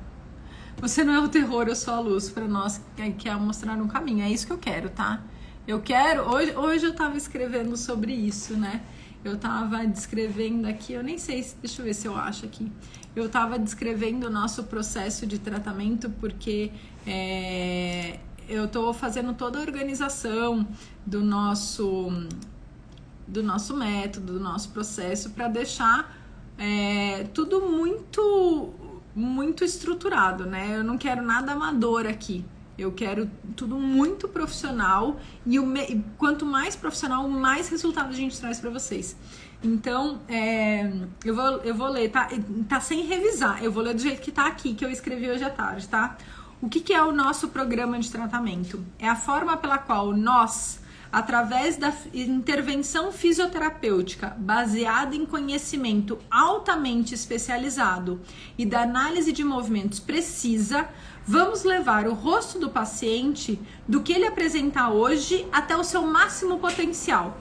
Você não é o terror, eu sou a luz para nós que quer mostrar um caminho. É isso que eu quero, tá? Eu quero... Hoje eu tava escrevendo sobre isso, né? Eu tava descrevendo aqui, eu nem sei, deixa eu ver se eu acho aqui. Eu tava descrevendo o nosso processo de tratamento porque eu tô fazendo toda a organização do nosso método, do nosso processo para deixar tudo muito estruturado, né? Eu não quero nada amador aqui. Eu quero tudo muito profissional e quanto mais profissional, mais resultado a gente traz para vocês. Então, eu vou ler, tá sem revisar. Eu vou ler do jeito que tá aqui, que eu escrevi hoje à tarde, tá? O que é o nosso programa de tratamento? É a forma pela qual nós, através da intervenção fisioterapêutica baseada em conhecimento altamente especializado e da análise de movimentos precisa, vamos levar o rosto do paciente do que ele apresenta hoje até o seu máximo potencial,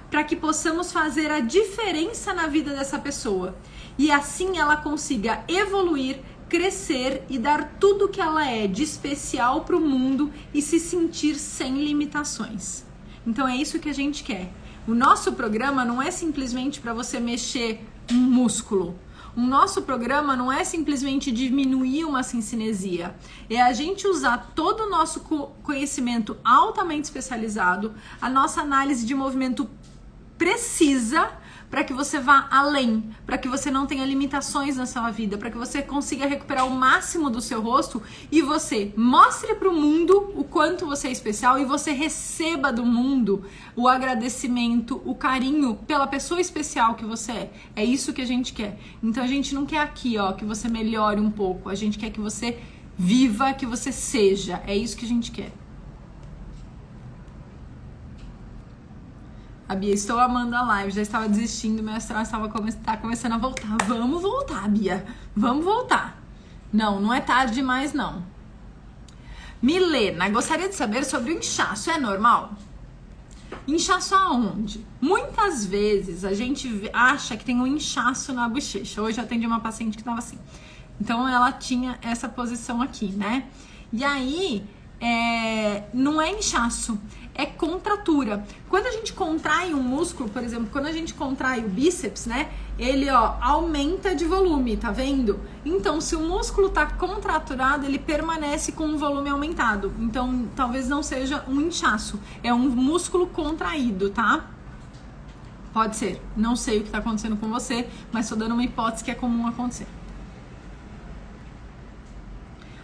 para que possamos fazer a diferença na vida dessa pessoa e assim ela consiga evoluir, crescer e dar tudo o que ela é de especial para o mundo e se sentir sem limitações. Então é isso que a gente quer. O nosso programa não é simplesmente para você mexer um músculo. O nosso programa não é simplesmente diminuir uma cinesinesia. É a gente usar todo o nosso conhecimento altamente especializado, a nossa análise de movimento precisa para que você vá além, para que você não tenha limitações na sua vida, para que você consiga recuperar o máximo do seu rosto e você mostre para o mundo o quanto você é especial e você receba do mundo o agradecimento, o carinho pela pessoa especial que você é. É isso que a gente quer. Então a gente não quer aqui, ó, que você melhore um pouco, a gente quer que você viva, que você seja. É isso que a gente quer. A Bia, estou amando a live, já estava desistindo, meu astral está começando a voltar. Vamos voltar, Bia, vamos voltar. Não é tarde demais, não. Milena, gostaria de saber sobre o inchaço, é normal? Inchaço aonde? Muitas vezes a gente acha que tem um inchaço na bochecha. Hoje eu atendi uma paciente que estava assim. Então ela tinha essa posição aqui, né? E aí, não é inchaço, é contratura. Quando a gente contrai um músculo, por exemplo, quando a gente contrai o bíceps, né? Ele, ó, aumenta de volume, tá vendo? Então, se o músculo tá contraturado, ele permanece com um volume aumentado. Então, talvez não seja um inchaço, é um músculo contraído, tá? Pode ser. Não sei o que tá acontecendo com você, mas tô dando uma hipótese que é comum acontecer.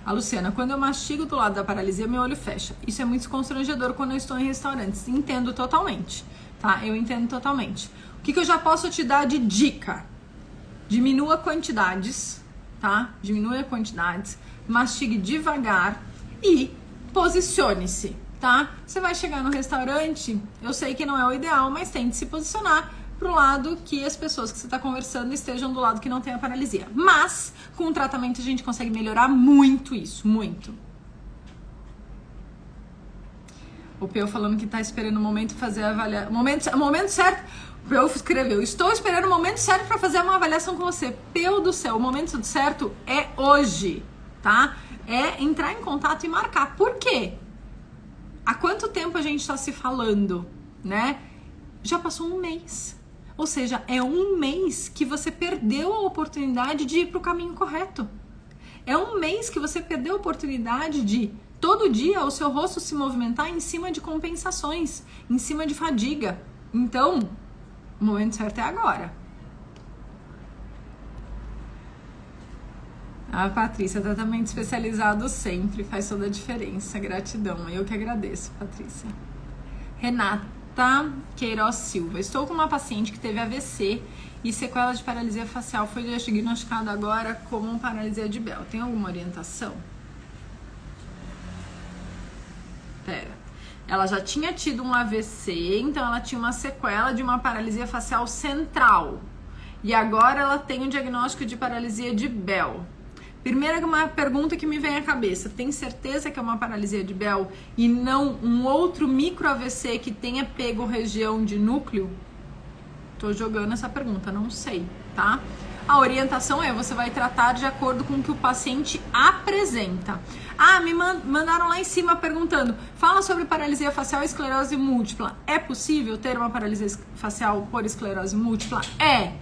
A Luciana, quando eu mastigo do lado da paralisia, meu olho fecha. Isso é muito constrangedor quando eu estou em restaurantes. Entendo totalmente, tá? Eu entendo totalmente. O que eu já posso te dar de dica? Diminua quantidades, tá? Diminua quantidades, mastigue devagar e posicione-se, tá? Você vai chegar no restaurante, eu sei que não é o ideal, mas tente se posicionar pro lado que as pessoas que você está conversando estejam do lado que não tem a paralisia. Mas, com o tratamento, a gente consegue melhorar muito isso, muito. O Peu falando que tá esperando o momento de fazer a avaliação. Momento certo. O Peu escreveu, estou esperando o momento certo para fazer uma avaliação com você. Peu do céu, o momento certo é hoje, tá? É entrar em contato e marcar. Por quê? Há quanto tempo a gente está se falando, né? Já passou um mês. Ou seja, é um mês que você perdeu a oportunidade de ir para o caminho correto. É um mês que você perdeu a oportunidade de, todo dia, o seu rosto se movimentar em cima de compensações, em cima de fadiga. Então, o momento certo é agora. A Patrícia, tratamento especializado sempre faz toda a diferença. Gratidão. Eu que agradeço, Patrícia. Renata, Renata Queiroz Silva. Estou com uma paciente que teve AVC e sequela de paralisia facial. Foi diagnosticada agora como paralisia de Bell. Tem alguma orientação? Pera. Ela já tinha tido um AVC, então ela tinha uma sequela de uma paralisia facial central. E agora ela tem um diagnóstico de paralisia de Bell. Primeira uma pergunta que me vem à cabeça, tem certeza que é uma paralisia de Bell e não um outro micro AVC que tenha pego região de núcleo? Tô jogando essa pergunta, não sei, tá? A orientação é, você vai tratar de acordo com o que o paciente apresenta. Ah, me mandaram lá em cima perguntando, fala sobre paralisia facial e esclerose múltipla. É possível ter uma paralisia facial por esclerose múltipla? É.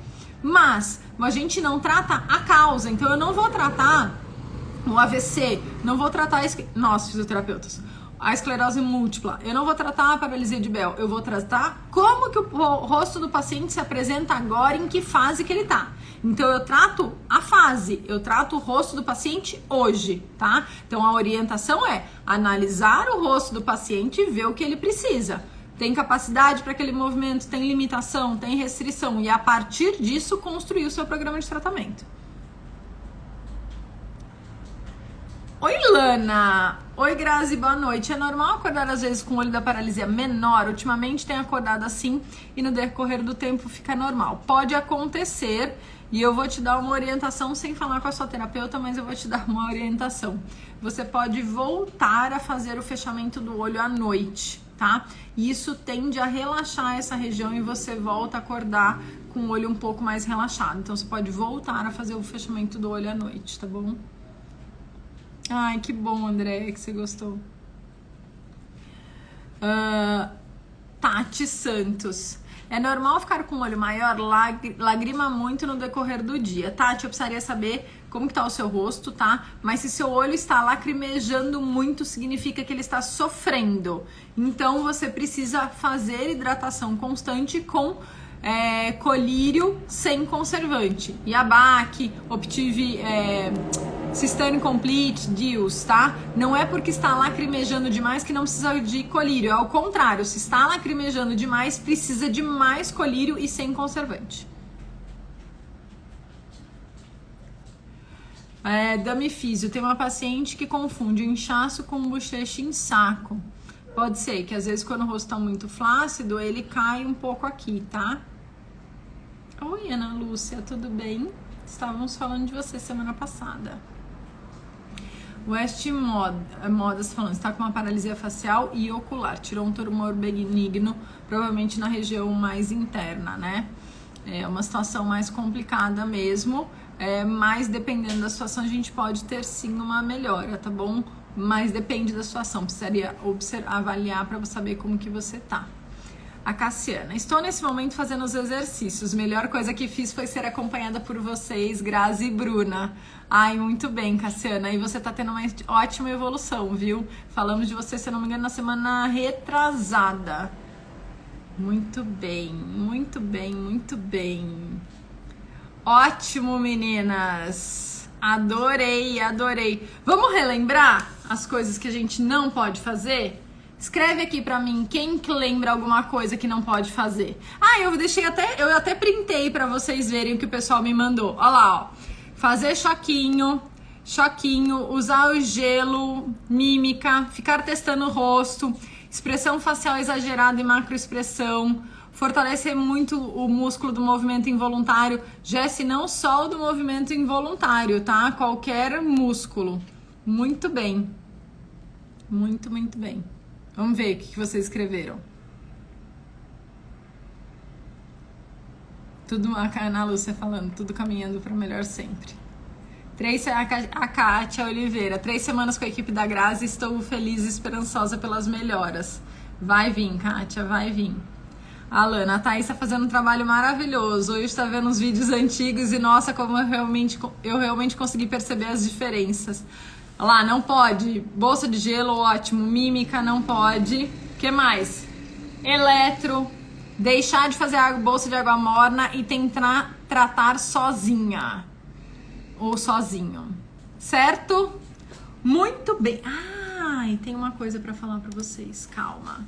Mas a gente não trata a causa, então eu não vou tratar o AVC, não vou tratar nós fisioterapeutas, a esclerose múltipla, eu não vou tratar a paralisia de Bell, eu vou tratar como que o rosto do paciente se apresenta agora, em que fase que ele tá. Então eu trato a fase, eu trato o rosto do paciente hoje, tá? Então a orientação é analisar o rosto do paciente e ver o que ele precisa. Tem capacidade para aquele movimento, tem limitação, tem restrição. E a partir disso, construir o seu programa de tratamento. Oi, Lana. Oi, Grazi, boa noite. É normal acordar às vezes com o olho da paralisia menor? Ultimamente tenho acordado assim e no decorrer do tempo fica normal. Pode acontecer e eu vou te dar uma orientação sem falar com a sua terapeuta, mas eu vou te dar uma orientação. Você pode voltar a fazer o fechamento do olho à noite, tá? E isso tende a relaxar essa região e você volta a acordar com o olho um pouco mais relaxado. Então você pode voltar a fazer o fechamento do olho à noite, tá bom? Ai, que bom, André, que você gostou. Tati Santos. É normal ficar com o olho maior? Lagrima muito no decorrer do dia. Tati, eu precisaria saber como que tá o seu rosto, tá? Mas se seu olho está lacrimejando muito, significa que ele está sofrendo. Então, você precisa fazer hidratação constante com colírio sem conservante. Yabac, Optive, Cistane Complete, Deals, tá? Não é porque está lacrimejando demais que não precisa de colírio. É ao contrário, se está lacrimejando demais, precisa de mais colírio e sem conservante. Dami Físio, tem uma paciente que confunde inchaço com bochecha em saco. Pode ser que às vezes quando o rosto tá muito flácido, ele cai um pouco aqui, tá? Oi, Ana Lúcia, tudo bem? Estávamos falando de você semana passada. West Modas falando, está com uma paralisia facial e ocular. Tirou um tumor benigno, provavelmente na região mais interna, né? É uma situação mais complicada mesmo. Mas dependendo da situação a gente pode ter sim uma melhora, tá bom? Mas depende da situação, precisaria avaliar para saber como que você tá. A Cassiana, estou nesse momento fazendo os exercícios, melhor coisa que fiz foi ser acompanhada por vocês, Grazi e Bruna. Ai, muito bem, Cassiana, e você tá tendo uma ótima evolução, viu? Falamos de você, se eu não me engano, na semana retrasada. Muito bem, muito bem, muito bem. Ótimo, meninas! Adorei, adorei. Vamos relembrar as coisas que a gente não pode fazer? Escreve aqui pra mim quem que lembra alguma coisa que não pode fazer. Ah, eu até printei pra vocês verem o que o pessoal me mandou. Olha lá, ó. Fazer choquinho, usar o gelo, mímica, ficar testando o rosto, expressão facial exagerada e macroexpressão, fortalecer muito o músculo do movimento involuntário. Jesse, não só o do movimento involuntário, tá? Qualquer músculo. Muito bem. Muito, muito bem. Vamos ver o que vocês escreveram. Tudo, a Ana Lúcia falando, tudo caminhando para melhor sempre. A Kátia Oliveira, 3 semanas com a equipe da Grazi, estou feliz e esperançosa pelas melhoras. Vai vir, Kátia, vai vir. Alana, a Thaís está fazendo um trabalho maravilhoso. Hoje está vendo os vídeos antigos e, nossa, como eu realmente consegui perceber as diferenças. Olha lá, não pode. Bolsa de gelo, ótimo. Mímica, não pode. O que mais? Eletro. Deixar de fazer bolsa de água morna e tentar tratar sozinha. Ou sozinho. Certo? Muito bem. Ah, e tem uma coisa para falar para vocês. Calma.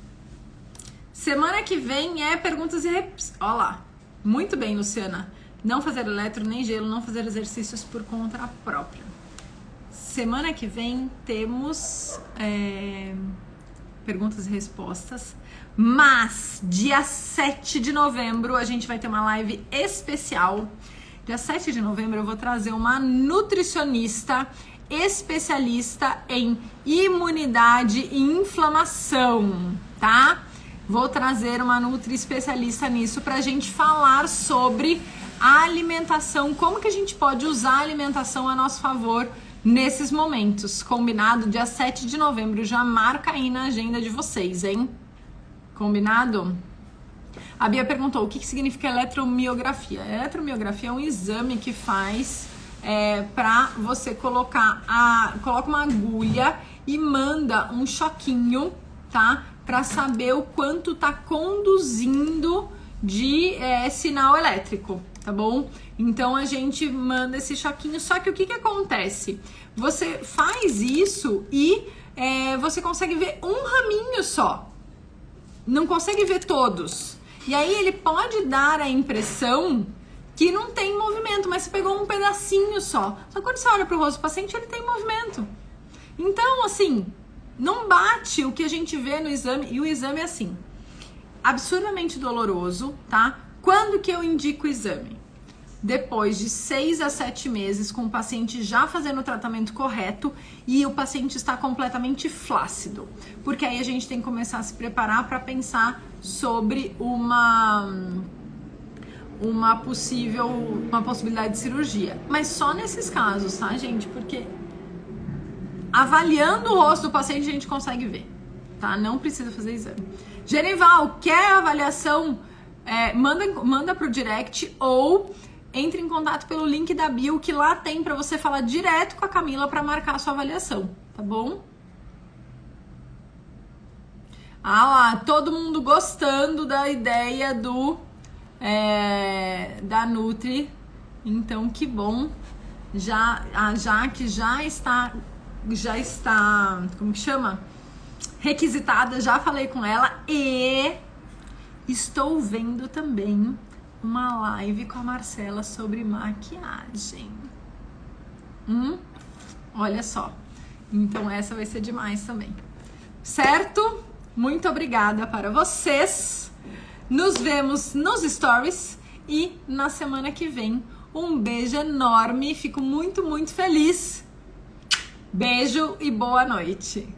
Semana que vem é perguntas e Olha lá. Muito bem, Luciana. Não fazer eletro nem gelo, não fazer exercícios por conta própria. Semana que vem temos perguntas e respostas. Mas, dia 7 de novembro, a gente vai ter uma live especial. Dia 7 de novembro eu vou trazer uma nutricionista especialista em imunidade e inflamação, tá? Vou trazer uma nutri especialista nisso pra gente falar sobre a alimentação, como que a gente pode usar a alimentação a nosso favor nesses momentos. Combinado? Dia 7 de novembro, já marca aí na agenda de vocês, hein? Combinado? A Bia perguntou o que significa eletromiografia. A eletromiografia é um exame que faz para você coloca uma agulha e manda um choquinho, tá? Para saber o quanto tá conduzindo de sinal elétrico, tá bom? Então a gente manda esse choquinho, só que o que acontece? Você faz isso e você consegue ver um raminho só, não consegue ver todos. E aí ele pode dar a impressão que não tem movimento, mas você pegou um pedacinho só. Só que quando você olha para o rosto do paciente, ele tem movimento. Então, assim, não bate o que a gente vê no exame. E o exame é assim, absurdamente doloroso, tá? Quando que eu indico o exame? Depois de 6 a 7 meses com o paciente já fazendo o tratamento correto e o paciente está completamente flácido. Porque aí a gente tem que começar a se preparar para pensar sobre uma possibilidade de cirurgia. Mas só nesses casos, tá, gente? Porque avaliando o rosto do paciente a gente consegue ver, tá? Não precisa fazer exame. Genival, quer avaliação? Manda pro direct ou entre em contato pelo link da bio, que lá tem pra você falar direto com a Camila pra marcar a sua avaliação, tá bom? Ah lá, todo mundo gostando da ideia da Nutri, então que bom. A Jaque já está, como que chama? Requisitada, já falei com ela e estou vendo também uma live com a Marcela sobre maquiagem. Olha só. Então essa vai ser demais também. Certo? Muito obrigada para vocês. Nos vemos nos stories e na semana que vem. Um beijo enorme. Fico muito, muito feliz. Beijo e boa noite.